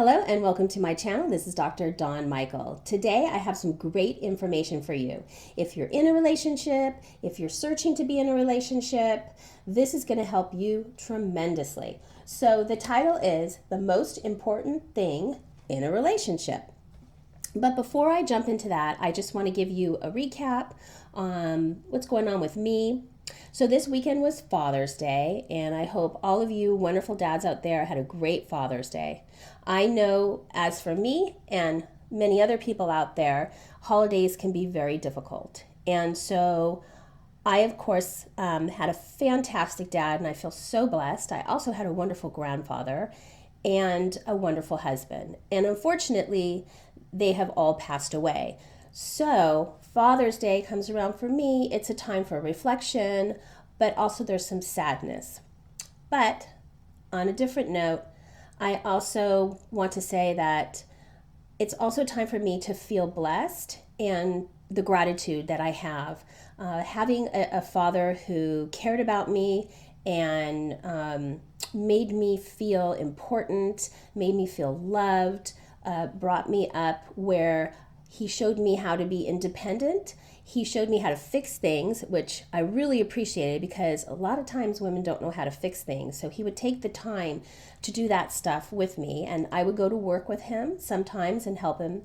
Hello and welcome to my channel. This is Dr. Dawn Michael. Today I have some great information for you. If you're in a relationship, if you're searching to be in a relationship, this is going to help you tremendously. So the title is The Most Important Thing in a Relationship. But before I jump into that, I just want to give you a recap on what's going on with me. So this weekend was Father's Day, and I hope all of you wonderful dads out there had a great Father's Day. I know, as for me and many other people out there, holidays can be very difficult. And so I, of course, had a fantastic dad, and I feel so blessed. I also had a wonderful grandfather and a wonderful husband. And unfortunately, they have all passed away. So Father's Day comes around for me. It's a time for reflection, but also there's some sadness. But on a different note, I also want to say that it's also time for me to feel blessed and the gratitude that I have. Having a father who cared about me and made me feel important, made me feel loved, brought me up where he showed me how to be independent. He showed me how to fix things, which I really appreciated because a lot of times women don't know how to fix things. So he would take the time to do that stuff with me, and I would go to work with him sometimes and help him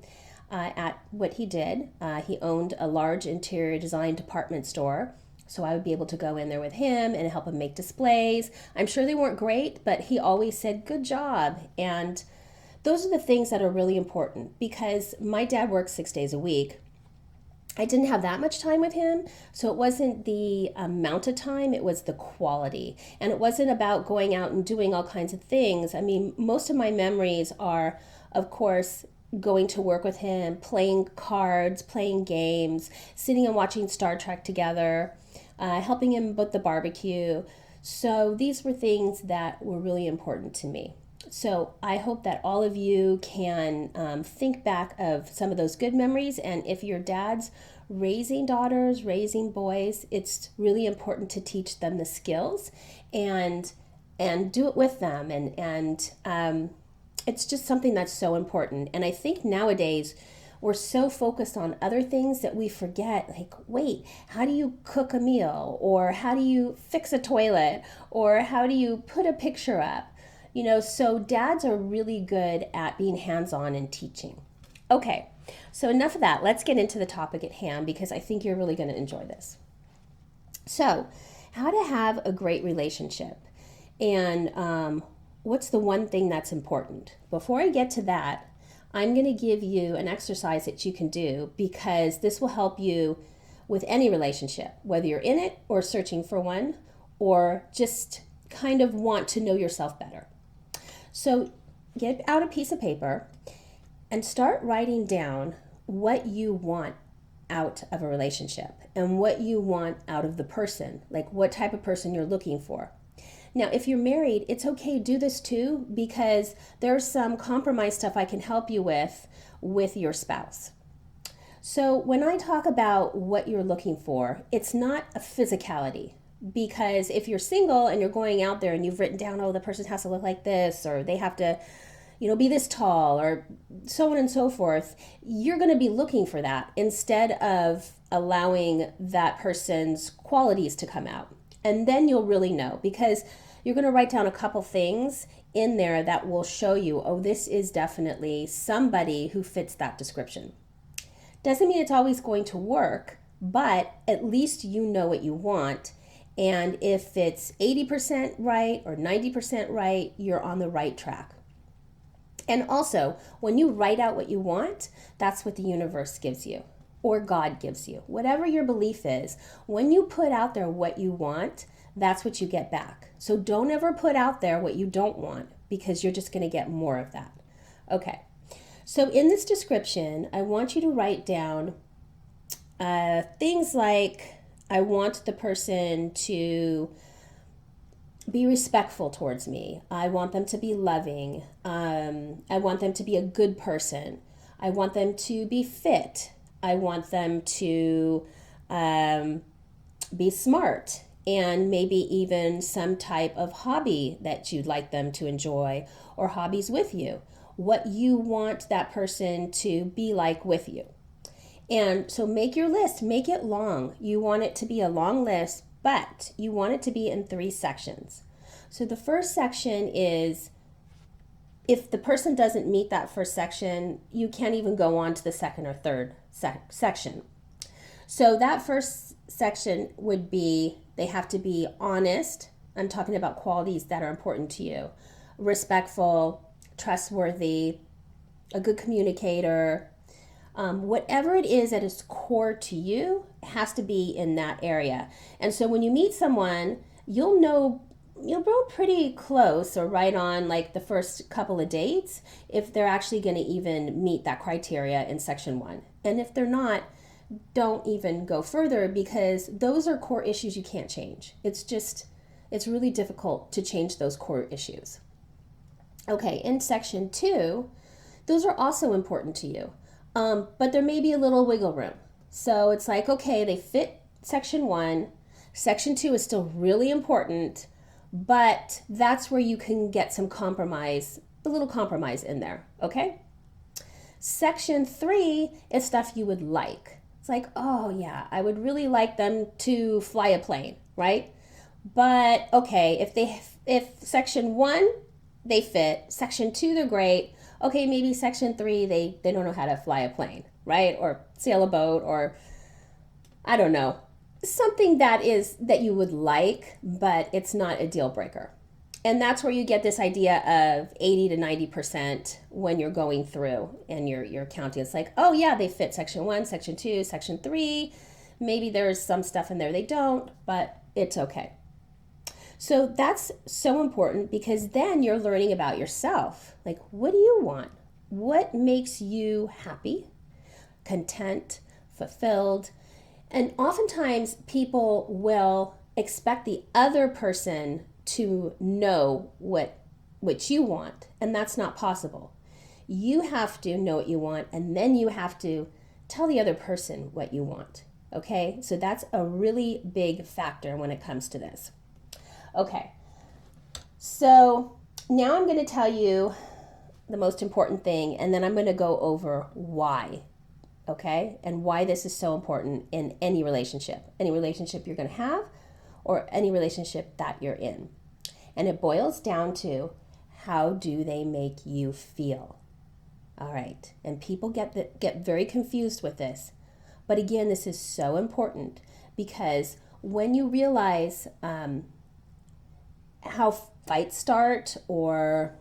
at what he did. He owned a large interior design department store. So I would be able to go in there with him and help him make displays. I'm sure they weren't great, but he always said, "Good job." And those are the things that are really important because my dad works 6 days a week. I didn't have that much time with him, so it wasn't the amount of time, it was the quality. And it wasn't about going out and doing all kinds of things. I mean, most of my memories are, of course, going to work with him, playing cards, playing games, sitting and watching Star Trek together, helping him with the barbecue. So these were things that were really important to me. So I hope that all of you can think back of some of those good memories. And if your dad's raising daughters, raising boys, it's really important to teach them the skills and do it with them. And it's just something that's so important. And I think nowadays we're so focused on other things that we forget, like, wait, how do you cook a meal? Or how do you fix a toilet? Or how do you put a picture up? You know, so dads are really good at being hands-on and teaching. Okay, so enough of that. Let's get into the topic at hand because I think you're really going to enjoy this. So, how to have a great relationship and what's the one thing that's important? Before I get to that, I'm going to give you an exercise that you can do because this will help you with any relationship, whether you're in it or searching for one or just kind of want to know yourself better. So get out a piece of paper and start writing down what you want out of a relationship and what you want out of the person, like what type of person you're looking for. Now, if you're married, it's okay to do this too because there's some compromise stuff I can help you with your spouse. So when I talk about what you're looking for, it's not a physicality. Because if you're single and you're going out there and you've written down, oh, the person has to look like this, or they have to, be this tall, or so on and so forth, you're going to be looking for that instead of allowing that person's qualities to come out. And then you'll really know because you're going to write down a couple things in there that will show you, oh, this is definitely somebody who fits that description. Doesn't mean it's always going to work, but at least you know what you want. And if it's 80% right or 90% right, you're on the right track. And also, when you write out what you want, that's what the universe gives you or God gives you. Whatever your belief is, when you put out there what you want, that's what you get back. So don't ever put out there what you don't want because you're just going to get more of that. Okay, so in this description, I want you to write down things like, I want the person to be respectful towards me. I want them to be loving. I want them to be a good person. I want them to be fit. I want them to be smart and maybe even some type of hobby that you'd like them to enjoy or hobbies with you. what you want that person to be like with you. And so make your list, make it long. You want it to be a long list, but you want it to be in 3 sections. So the first section is, if the person doesn't meet that first section, you can't even go on to the second or third section. So that first section would be, they have to be honest. I'm talking about qualities that are important to you. Respectful, trustworthy, a good communicator. Whatever it is that is core to you has to be in that area. And so when you meet someone, you'll know pretty close or right on like the first couple of dates if they're actually going to even meet that criteria in section 1. And if they're not, don't even go further, because those are core issues you can't change. It's really difficult to change those core issues. Okay, in section 2, those are also important to you. But there may be a little wiggle room. So it's like, okay, they fit section 1. Section 2 is still really important, but that's where you can get some compromise, a little compromise in there, okay? Section 3 is stuff you would like. It's like, oh yeah, I would really like them to fly a plane, right? But okay, if section 1, they fit, section 2, they're great. Okay, maybe section 3, they don't know how to fly a plane, right? Or sail a boat, or I don't know. Something that you would like, but it's not a deal breaker. And that's where you get this idea of 80 to 90% when you're going through and you're counting. It's like, oh yeah, they fit section 1, section 2, section 3. Maybe there's some stuff in there they don't, but it's okay. So that's so important, because then you're learning about yourself. Like, what do you want? What makes you happy, content, fulfilled? And oftentimes people will expect the other person to know what you want, and that's not possible. You have to know what you want, and then you have to tell the other person what you want. Okay? So that's a really big factor when it comes to this. Okay, so now I'm going to tell you the most important thing, and then I'm going to go over why, okay, and why this is so important in any relationship you're going to have, or any relationship that you're in. And it boils down to, how do they make you feel? All right, and people get very confused with this, but again, this is so important, because when you realize how fights start, or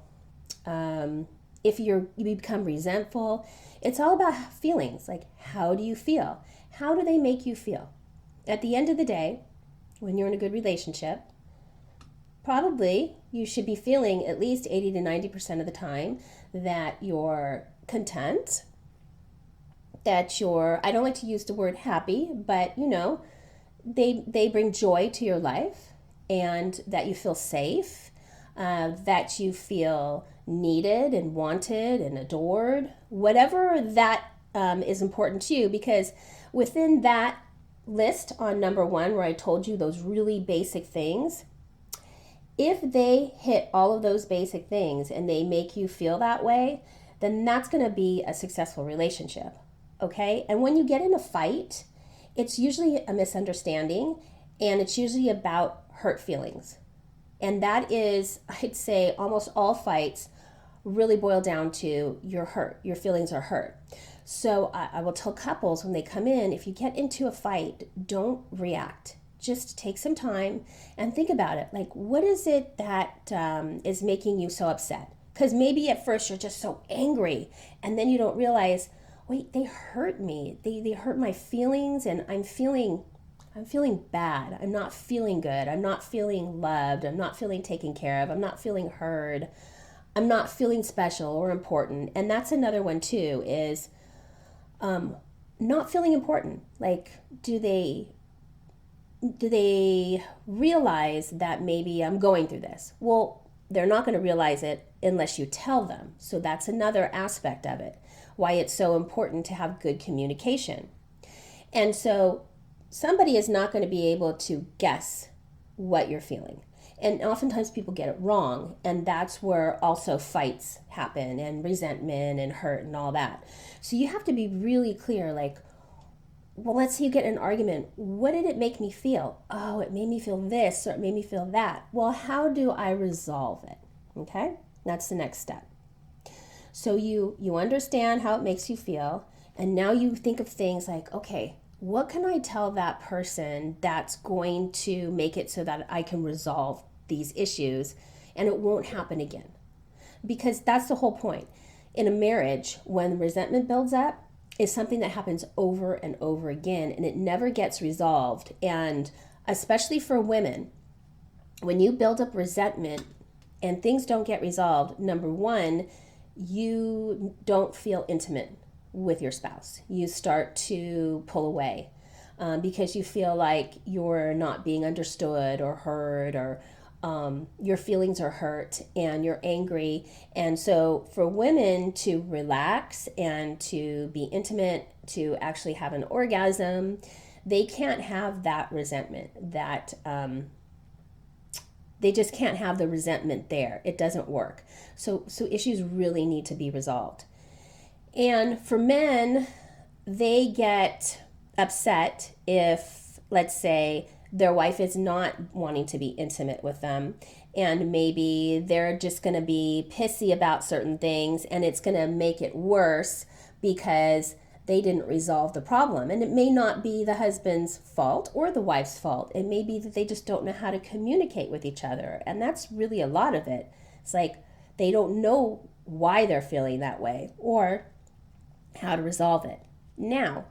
if you become resentful, it's all about feelings. Like, how do you feel? How do they make you feel? At the end of the day, when you're in a good relationship, probably you should be feeling at least 80 to 90% of the time that you're content, that you're, I don't like to use the word happy, but they bring joy to your life, and that you feel safe, that you feel needed and wanted and adored, whatever that is important to you, because within that list on number 1, where I told you those really basic things, if they hit all of those basic things and they make you feel that way, then that's going to be a successful relationship, okay? And when you get in a fight, it's usually a misunderstanding, and it's usually about hurt feelings. And that is, I'd say, almost all fights really boil down to you're hurt. Your feelings are hurt. So I will tell couples when they come in, if you get into a fight, don't react. Just take some time and think about it. Like, what is it that is making you so upset? Because maybe at first you're just so angry, and then you don't realize, wait, they hurt me. They hurt my feelings, and I'm feeling bad. I'm not feeling good. I'm not feeling loved. I'm not feeling taken care of. I'm not feeling heard. I'm not feeling special or important. And that's another one too, is not feeling important. Like, do they realize that maybe I'm going through this? Well, they're not going to realize it unless you tell them. So that's another aspect of it, why it's so important to have good communication. And so somebody is not going to be able to guess what you're feeling. And oftentimes people get it wrong, and that's where also fights happen and resentment and hurt and all that. So you have to be really clear, like, well, let's say you get in an argument. What did it make me feel? Oh, it made me feel this or it made me feel that. Well, how do I resolve it? Okay, that's the next step. So you understand how it makes you feel, and now you think of things like, okay, what can I tell that person that's going to make it so that I can resolve these issues and it won't happen again? Because that's the whole point. In a marriage, when resentment builds up, it's something that happens over and over again and it never gets resolved. And especially for women, when you build up resentment and things don't get resolved, number one, you don't feel intimate with your spouse. You start to pull away because you feel like you're not being understood or heard, or your feelings are hurt and you're angry. And so for women to relax and to be intimate, to actually have an orgasm, they can't have that resentment, that they just can't have the resentment there. It doesn't work. So issues really need to be resolved. And for men, they get upset if, let's say, their wife is not wanting to be intimate with them, and maybe they're just going to be pissy about certain things, and it's going to make it worse because they didn't resolve the problem. And it may not be the husband's fault or the wife's fault. It may be that they just don't know how to communicate with each other. And that's really a lot of it. It's like they don't know why they're feeling that way or how to resolve it. Now,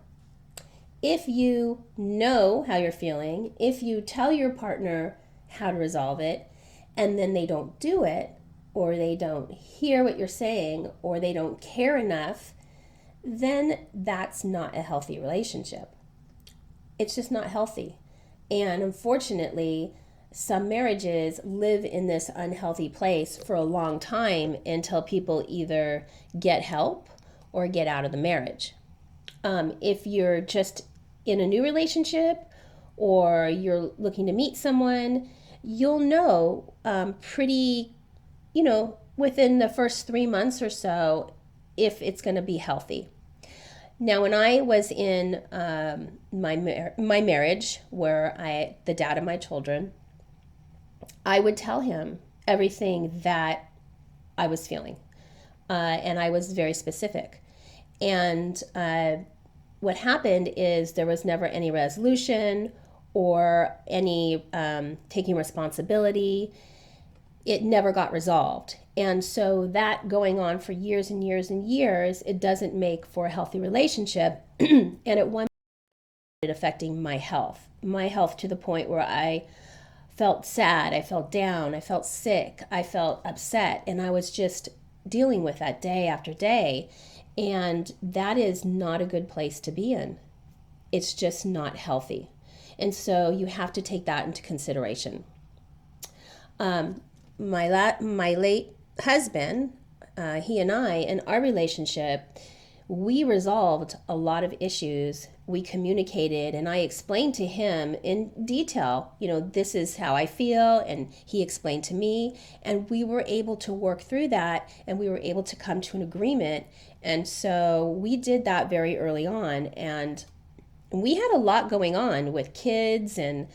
if you know how you're feeling, if you tell your partner how to resolve it, and then they don't do it, or they don't hear what you're saying, or they don't care enough, then that's not a healthy relationship. It's just not healthy. And unfortunately, some marriages live in this unhealthy place for a long time until people either get help or get out of the marriage. If you're just in a new relationship or you're looking to meet someone, you'll know pretty, within the first 3 months or so if it's going to be healthy. Now, when I was in my marriage, where the dad of my children, I would tell him everything that I was feeling, and I was very specific. And what happened is there was never any resolution or any taking responsibility. It never got resolved. And so that going on for years and years and years, it doesn't make for a healthy relationship. And at one point, it affecting my health to the point where I felt sad, I felt down, I felt sick, I felt upset, and I was just dealing with that day after day. And that is not a good place to be in. It's just not healthy. And so you have to take that into consideration. My late husband, he and I, in our relationship, we resolved a lot of issues. We communicated, and I explained to him in detail, this is how I feel, and he explained to me, and we were able to work through that, and we were able to come to an agreement. And so we did that very early on, and we had a lot going on with kids and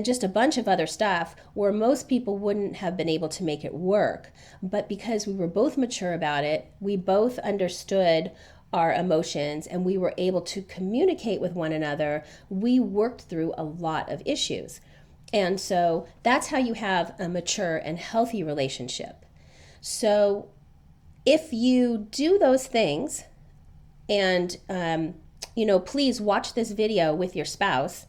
just a bunch of other stuff where most people wouldn't have been able to make it work. But because we were both mature about it, we both understood our emotions, and we were able to communicate with one another, we worked through a lot of issues. And so that's how you have a mature and healthy relationship. So if you do those things, and please watch this video with your spouse,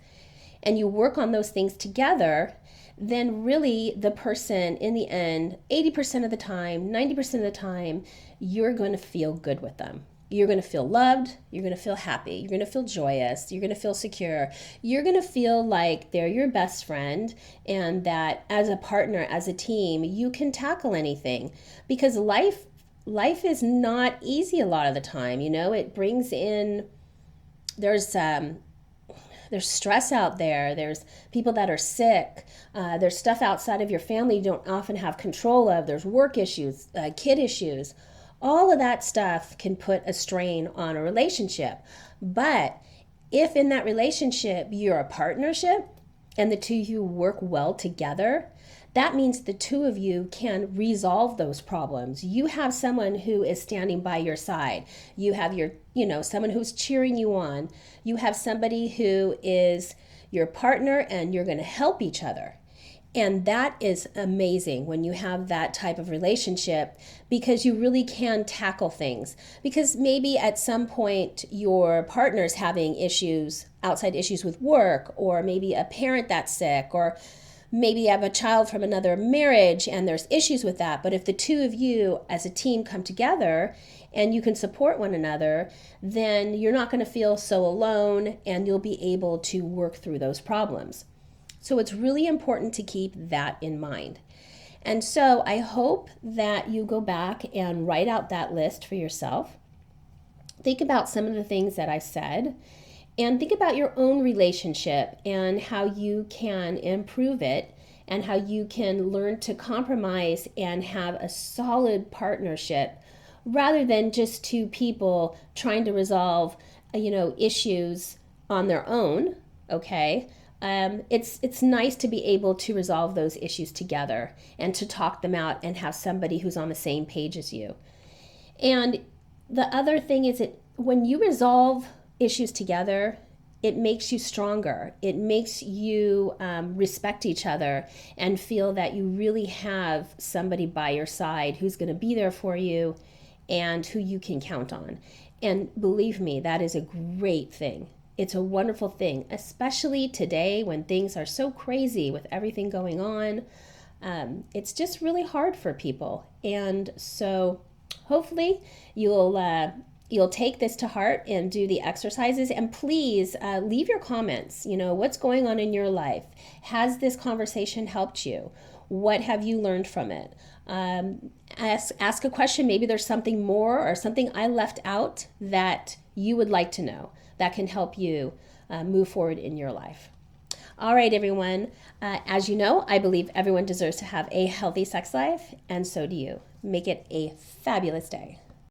and you work on those things together, then really the person in the end, 80% of the time, 90% of the time, you're going to feel good with them. You're going to feel loved. You're going to feel happy. You're going to feel joyous. You're going to feel secure. You're going to feel like they're your best friend, and that as a partner, as a team, you can tackle anything, because life is not easy a lot of the time. It brings in, there's There's stress out there. There's people that are sick. There's stuff outside of your family you don't often have control of. There's work issues, kid issues. All of that stuff can put a strain on a relationship. But if in that relationship you're a partnership and the two of you work well together, that means the two of you can resolve those problems. You have someone who is standing by your side. You have someone who's cheering you on. You have somebody who is your partner and you're going to help each other. And that is amazing when you have that type of relationship, because you really can tackle things. Because maybe at some point your partner's having issues, outside issues with work, or maybe a parent that's sick, or maybe you have a child from another marriage and there's issues with that. But if the two of you as a team come together and you can support one another, then you're not going to feel so alone and you'll be able to work through those problems. So it's really important to keep that in mind. And so I hope that you go back and write out that list for yourself. Think about some of the things that I said, and think about your own relationship and how you can improve it and how you can learn to compromise and have a solid partnership rather than just two people trying to resolve, issues on their own, okay? It's nice to be able to resolve those issues together and to talk them out and have somebody who's on the same page as you. And the other thing is that when you resolve issues together, it makes you stronger. It makes you respect each other and feel that you really have somebody by your side who's going to be there for you and who you can count on. And believe me, that is a great thing. It's a wonderful thing, especially today when things are so crazy with everything going on. It's just really hard for people. And so hopefully you'll take this to heart and do the exercises. And please leave your comments. What's going on in your life? Has this conversation helped you? What have you learned from it? Ask a question. Maybe there's something more or something I left out that you would like to know that can help you move forward in your life. All right, everyone. As you know, I believe everyone deserves to have a healthy sex life, and so do you. Make it a fabulous day.